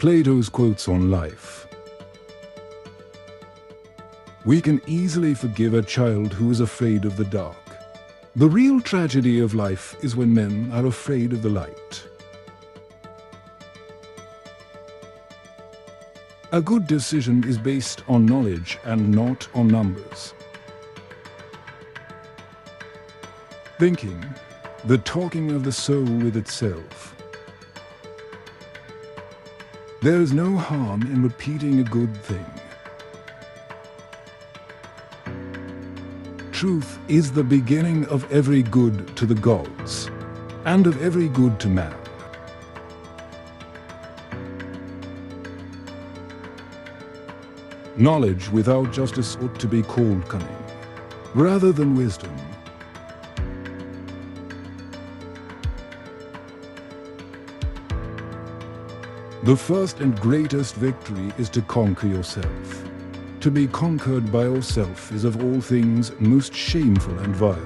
Plato's quotes on life. We can easily forgive a child who is afraid of the dark. The real tragedy of life is when men are afraid of the light. A good decision is based on knowledge and not on numbers. Thinking, the talking of the soul with itself. There is no harm in repeating a good thing. Truth is the beginning of every good to the gods, and of every good to man. Knowledge without justice ought to be called cunning, rather than wisdom. The first and greatest victory is to conquer yourself. To be conquered by yourself is of all things most shameful and vile.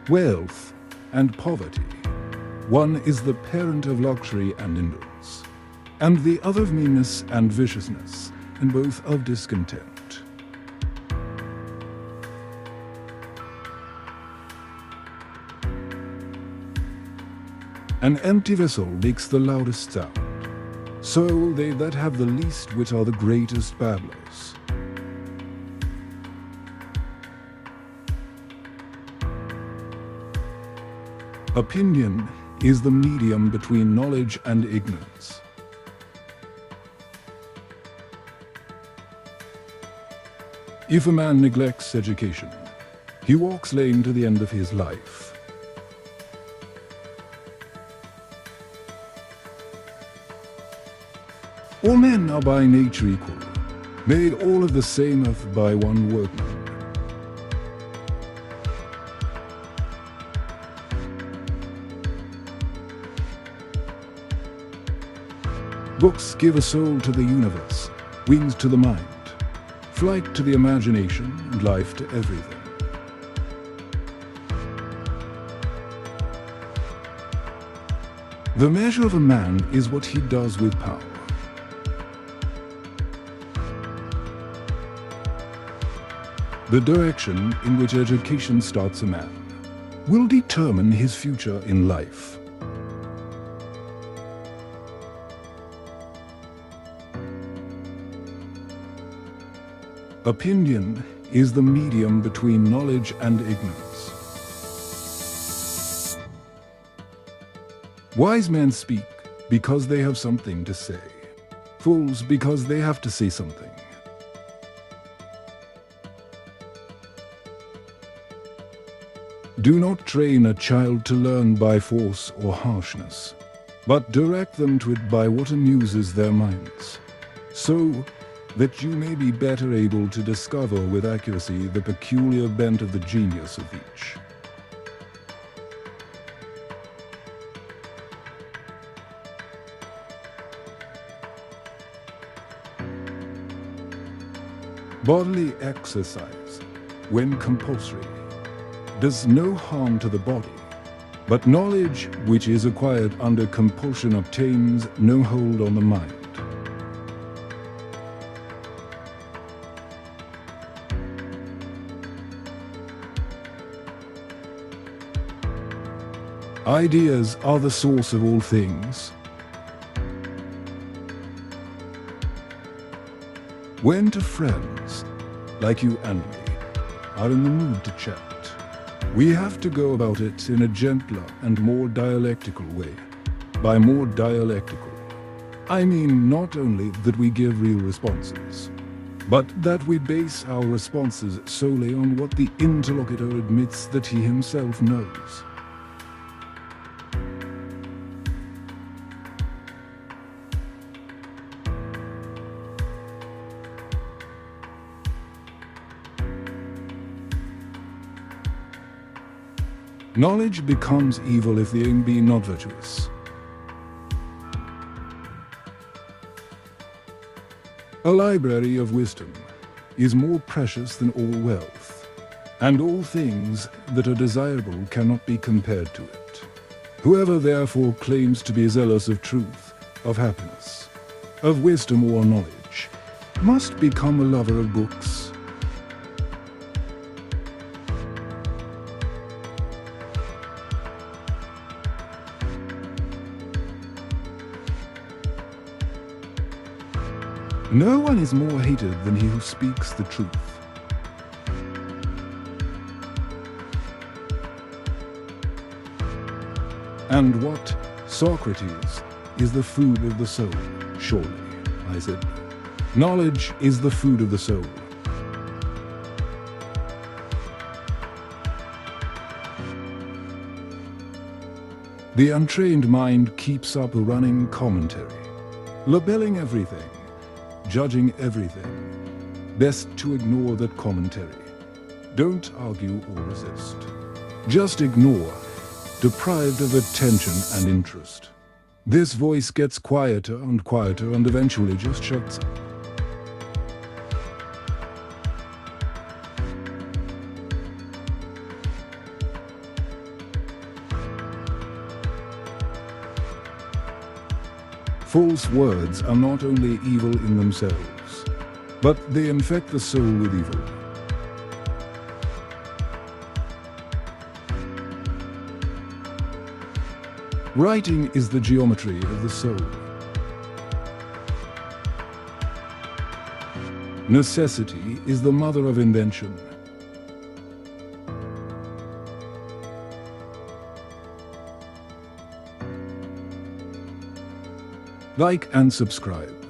Wealth and poverty. One is the parent of luxury and indolence, and the other of meanness and viciousness, and both of discontent. An empty vessel makes the loudest sound, so they that have the least wit are the greatest babblers. Opinion is the medium between knowledge and ignorance. If a man neglects education, he walks lame to the end of his life. All men are by nature equal, made all of the same earth by one workman. Books give a soul to the universe, wings to the mind, flight to the imagination, and life to everything. The measure of a man is what he does with power. The direction in which education starts a man will determine his future in life. Opinion is the medium between knowledge and ignorance. Wise men speak because they have something to say. Fools because they have to say something. Do not train a child to learn by force or harshness, but direct them to it by what amuses their minds, so that you may be better able to discover with accuracy the peculiar bent of the genius of each. Bodily exercise, when compulsory, does no harm to the body, but knowledge which is acquired under compulsion obtains no hold on the mind. Ideas are the source of all things. When two friends, like you and me, are in the mood to chat, we have to go about it in a gentler and more dialectical way. By more dialectical, I mean not only that we give real responses, but that we base our responses solely on what the interlocutor admits that he himself knows. Knowledge becomes evil if the aim be not virtuous. A library of wisdom is more precious than all wealth. and all things that are desirable cannot be compared to it. Whoever therefore claims to be zealous of truth, of happiness, of wisdom or knowledge, must become a lover of books. No one is more hated than he who speaks the truth. And what, Socrates, is the food of the soul? Surely, I said, knowledge is the food of the soul. The untrained mind keeps up a running commentary, labeling everything, judging everything. Best to ignore that commentary. Don't argue or resist. Just ignore, deprived of attention and interest. This voice gets quieter and eventually just shuts up. False words are not only evil in themselves, but they infect the soul with evil. Writing is the geometry of the soul. Necessity is the mother of invention. Like and subscribe.